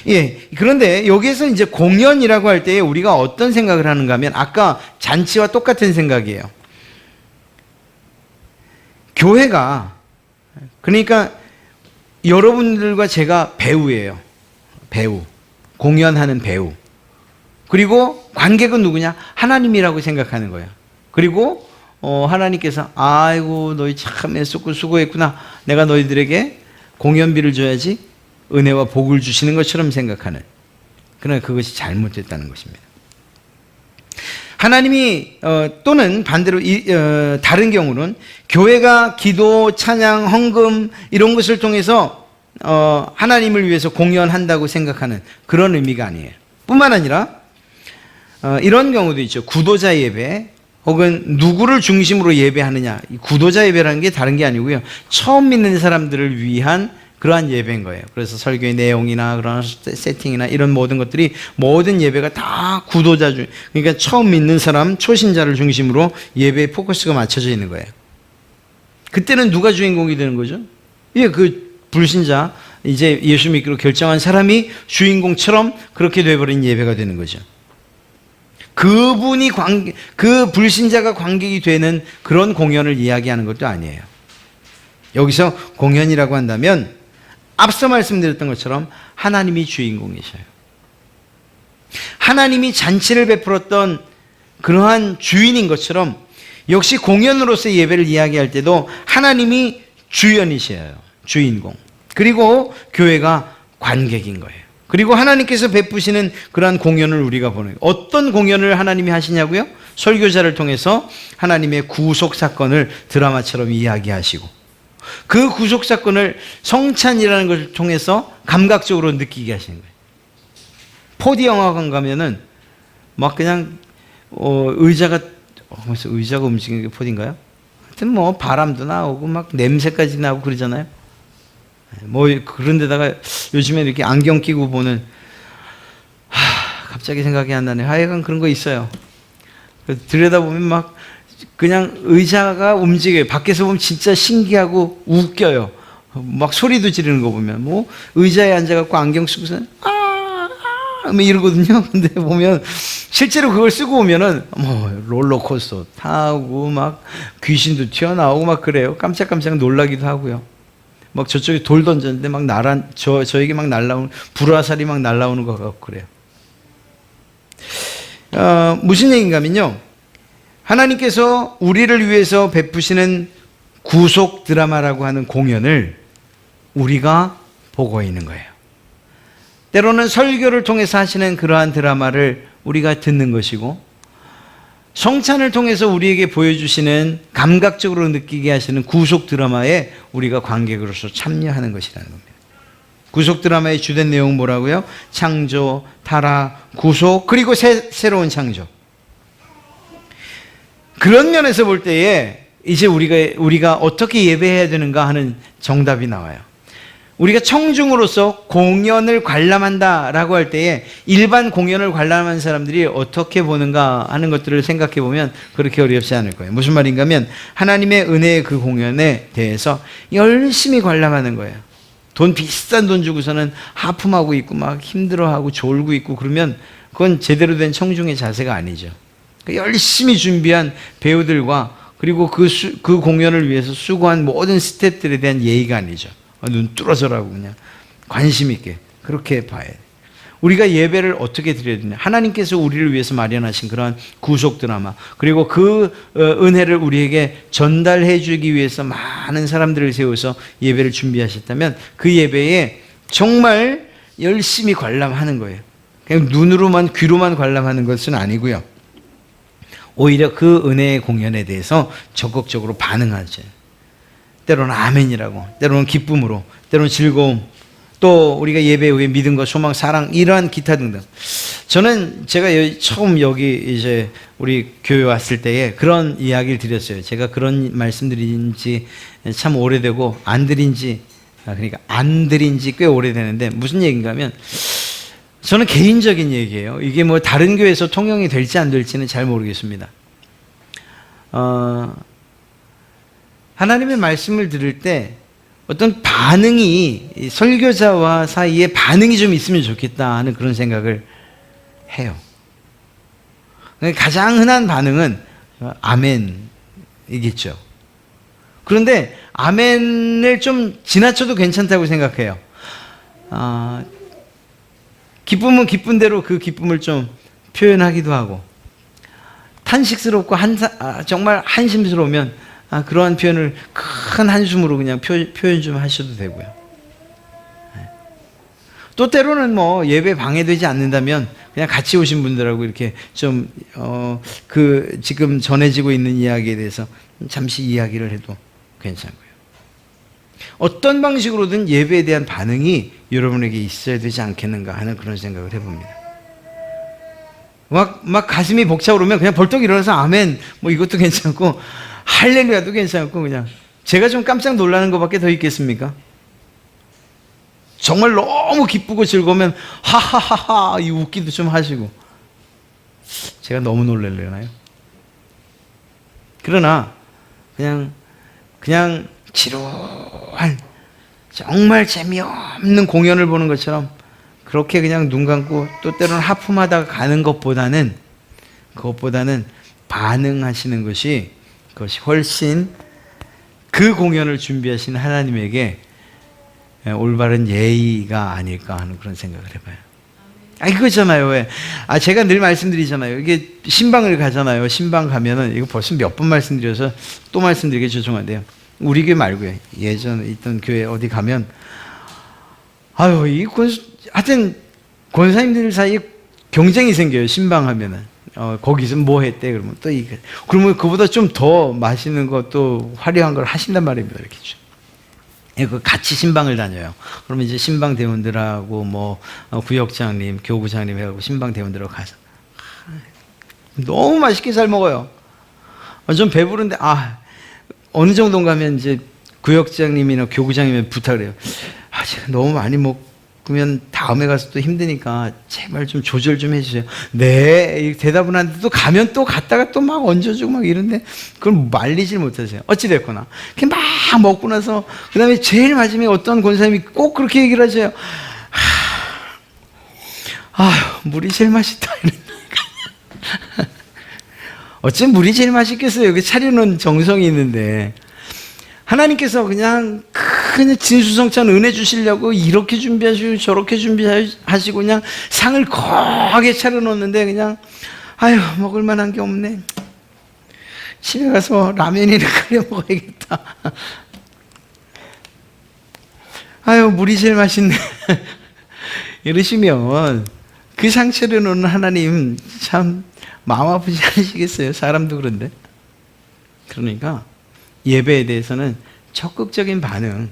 예, 그런데 여기에서 이제 공연이라고 할 때 우리가 어떤 생각을 하는가 하면 아까 잔치와 똑같은 생각이에요. 교회가, 그러니까 여러분들과 제가 배우예요. 배우. 공연하는 배우. 그리고 관객은 누구냐? 하나님이라고 생각하는 거예요. 그리고 하나님께서 아이고 너희 참 애썼고 수고했구나, 내가 너희들에게 공연비를 줘야지, 은혜와 복을 주시는 것처럼 생각하는, 그러나 그것이 잘못됐다는 것입니다. 하나님이 또는 반대로 다른 경우는 교회가 기도, 찬양, 헌금 이런 것을 통해서 하나님을 위해서 공연한다고 생각하는 그런 의미가 아니에요. 뿐만 아니라 이런 경우도 있죠. 구도자 예배, 혹은 누구를 중심으로 예배하느냐, 구도자 예배라는 게 다른 게 아니고요, 처음 믿는 사람들을 위한 그러한 예배인 거예요. 그래서 설교의 내용이나 그런 세팅이나 이런 모든 것들이, 모든 예배가 다 구도자 그러니까 처음 믿는 사람, 초신자를 중심으로 예배의 포커스가 맞춰져 있는 거예요. 그때는 누가 주인공이 되는 거죠? 예, 그 불신자, 이제 예수 믿기로 결정한 사람이 주인공처럼 그렇게 돼버린 예배가 되는 거죠. 그분이 그 불신자가 관객이 되는 그런 공연을 이야기하는 것도 아니에요. 여기서 공연이라고 한다면 앞서 말씀드렸던 것처럼 하나님이 주인공이셔요. 하나님이 잔치를 베풀었던 그러한 주인인 것처럼 역시 공연으로서의 예배를 이야기할 때도 하나님이 주연이셔요. 주인공. 그리고 교회가 관객인 거예요. 그리고 하나님께서 베푸시는 그러한 공연을 우리가 보는 거예요. 어떤 공연을 하나님이 하시냐고요? 설교자를 통해서 하나님의 구속 사건을 드라마처럼 이야기하시고, 그 구속 사건을 성찬이라는 것을 통해서 감각적으로 느끼게 하시는 거예요. 4D 영화관 가면은 막 그냥 의자가 움직이는 게 4D인가요? 하여튼 바람도 나오고 막 냄새까지 나고 그러잖아요. 그런 데다가 요즘에 이렇게 안경 끼고 보는, 갑자기 생각이 안 나네. 하여간 그런 거 있어요. 들여다보면 막 그냥 의자가 움직여요. 밖에서 보면 진짜 신기하고 웃겨요. 막 소리도 지르는 거 보면, 의자에 앉아갖고 안경 쓰고서 이러거든요. 근데 보면 실제로 그걸 쓰고 오면은 롤러코스터 타고 막 귀신도 튀어나오고 막 그래요. 깜짝깜짝 놀라기도 하고요. 막 저쪽에 돌 던졌는데 막 저에게 막 날라오는, 불화살이 막 날라오는 것 같고 그래요. 무슨 얘기인가 하면요, 하나님께서 우리를 위해서 베푸시는 구속 드라마라고 하는 공연을 우리가 보고 있는 거예요. 때로는 설교를 통해서 하시는 그러한 드라마를 우리가 듣는 것이고, 성찬을 통해서 우리에게 보여주시는, 감각적으로 느끼게 하시는 구속 드라마에 우리가 관객으로서 참여하는 것이라는 겁니다. 구속 드라마의 주된 내용은 뭐라고요? 창조, 타락, 구속, 그리고 새로운 창조. 그런 면에서 볼 때에 이제 우리가 어떻게 예배해야 되는가 하는 정답이 나와요. 우리가 청중으로서 공연을 관람한다라고 할 때에 일반 공연을 관람하는 사람들이 어떻게 보는가 하는 것들을 생각해 보면 그렇게 어렵지 않을 거예요. 무슨 말인가 하면 하나님의 은혜의 그 공연에 대해서 열심히 관람하는 거예요. 비싼 돈 주고서는 하품하고 있고 막 힘들어하고 졸고 있고 그러면 그건 제대로 된 청중의 자세가 아니죠. 열심히 준비한 배우들과 그리고 그 공연을 위해서 수고한 모든 스태프들에 대한 예의가 아니죠. 눈 뚫어져라고 그냥 관심 있게 그렇게 봐야 돼. 우리가 예배를 어떻게 드려야 되냐? 하나님께서 우리를 위해서 마련하신 그러한 구속 드라마, 그리고 그 은혜를 우리에게 전달해 주기 위해서 많은 사람들을 세워서 예배를 준비하셨다면 그 예배에 정말 열심히 관람하는 거예요. 그냥 눈으로만 귀로만 관람하는 것은 아니고요. 오히려 그 은혜의 공연에 대해서 적극적으로 반응하죠. 때로는 아멘이라고, 때로는 기쁨으로, 때로는 즐거움, 또 우리가 예배 후에 믿음과 소망, 사랑, 이러한 기타 등등. 저는 제가 처음 여기 이제 우리 교회 왔을 때에 그런 이야기를 드렸어요. 제가 그런 말씀 드린 지 참 오래되고 안 드린 지 꽤 오래되는데 무슨 얘기인가 하면, 저는 개인적인 얘기예요. 이게 뭐 다른 교회에서 통용이 될지 안 될지는 잘 모르겠습니다. 하나님의 말씀을 들을 때 어떤 반응이, 설교자와 사이에 반응이 좀 있으면 좋겠다 하는 그런 생각을 해요. 가장 흔한 반응은 아멘이겠죠. 그런데 아멘을 좀 지나쳐도 괜찮다고 생각해요. 기쁨은 기쁜 대로 그 기쁨을 좀 표현하기도 하고, 탄식스럽고 정말 한심스러우면 그러한 표현을 큰 한숨으로 그냥 표현 좀 하셔도 되고요. 또 때로는 뭐 예배 방해되지 않는다면 그냥 같이 오신 분들하고 이렇게 좀 지금 전해지고 있는 이야기에 대해서 잠시 이야기를 해도 괜찮고요. 어떤 방식으로든 예배에 대한 반응이 여러분에게 있어야 되지 않겠는가 하는 그런 생각을 해봅니다. 막 가슴이 벅차오르면 그냥 벌떡 일어나서 아멘, 뭐 이것도 괜찮고 할렐루야도 괜찮고, 그냥 제가 좀 깜짝 놀라는 것밖에 더 있겠습니까? 정말 너무 기쁘고 즐거우면 하하하하 이 웃기도 좀 하시고. 제가 너무 놀랄려나요? 그러나 그냥 지루한 정말 재미없는 공연을 보는 것처럼 그렇게 그냥 눈 감고 또 때로는 하품하다가 가는 것보다는 반응하시는 것이, 그것이 훨씬 그 공연을 준비하신 하나님에게 올바른 예의가 아닐까 하는 그런 생각을 해봐요. 이거잖아요. 왜? 제가 늘 말씀드리잖아요. 이게 신방을 가잖아요. 신방 가면은, 이거 벌써 몇 번 말씀드려서 또 말씀드리기 죄송한데요. 우리 교회 말고요. 예전에 있던 교회 어디 가면, 하여튼 권사님들 사이에 경쟁이 생겨요. 신방하면은. 거기서 뭐 했대? 그러면 또 그러면 그보다 좀 더 맛있는 거, 또 화려한 걸 하신단 말입니다. 이렇게 좀. 같이 신방을 다녀요. 그러면 이제 신방 대원들하고 뭐 구역장님, 교구장님 해가지고 신방 대원들하고 가서 너무 맛있게 잘 먹어요. 좀 배부른데 어느 정도인가 하면 이제 구역장님이나 교구장님이 부탁을 해요. 제가 너무 많이 먹으면 다음에 가서 또 힘드니까 제발 좀 조절 좀 해주세요. 네, 대답은 하는데 또 가면 또 갔다가 또 막 얹어주고 막 이런데 그걸 말리질 못하세요. 어찌됐거나. 막 먹고 나서 그 다음에 제일 마지막에 어떤 권사님이 꼭 그렇게 얘기를 하세요. 물이 제일 맛있다. 어쩜 물이 제일 맛있겠어요. 여기 차려놓은 정성이 있는데. 하나님께서 그냥 진수성찬 은혜 주시려고 이렇게 준비하시고 저렇게 준비하시고 그냥 상을 거하게 차려놓는데 그냥 먹을 만한 게 없네. 집에 가서 라면이나 끓여 먹어야겠다. 아유, 물이 제일 맛있네. 이러시면 그 상처를 놓는 하나님 참 마음 아프지 않으시겠어요? 사람도 그런데. 그러니까 예배에 대해서는 적극적인 반응,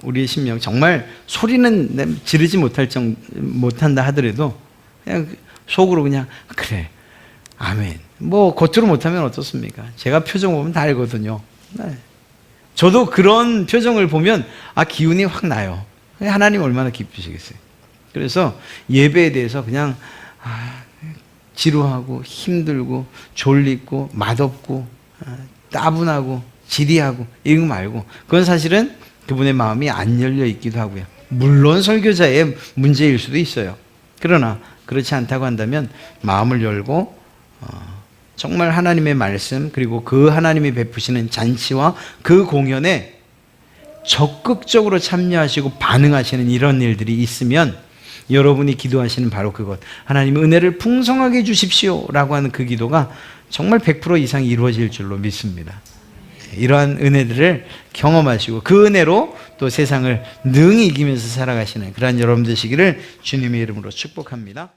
우리의 심령, 정말 소리는 지르지 못한다 하더라도 그냥 속으로 그냥 그래, 아멘. 뭐 겉으로 못하면 어떻습니까? 제가 표정 보면 다 알거든요. 네. 저도 그런 표정을 보면 기운이 확 나요. 하나님 얼마나 기쁘시겠어요. 그래서 예배에 대해서 그냥 지루하고 힘들고 졸리고 맛없고 따분하고 지리하고 이런 거 말고, 그건 사실은 그분의 마음이 안 열려 있기도 하고요. 물론 설교자의 문제일 수도 있어요. 그러나 그렇지 않다고 한다면 마음을 열고 정말 하나님의 말씀, 그리고 그 하나님이 베푸시는 잔치와 그 공연에 적극적으로 참여하시고 반응하시는 이런 일들이 있으면 여러분이 기도하시는 바로 그것, 하나님 은혜를 풍성하게 주십시오 라고 하는 그 기도가 정말 100% 이상 이루어질 줄로 믿습니다. 이러한 은혜들을 경험하시고 그 은혜로 또 세상을 능히 이기면서 살아가시는 그러한 여러분 되시기를 주님의 이름으로 축복합니다.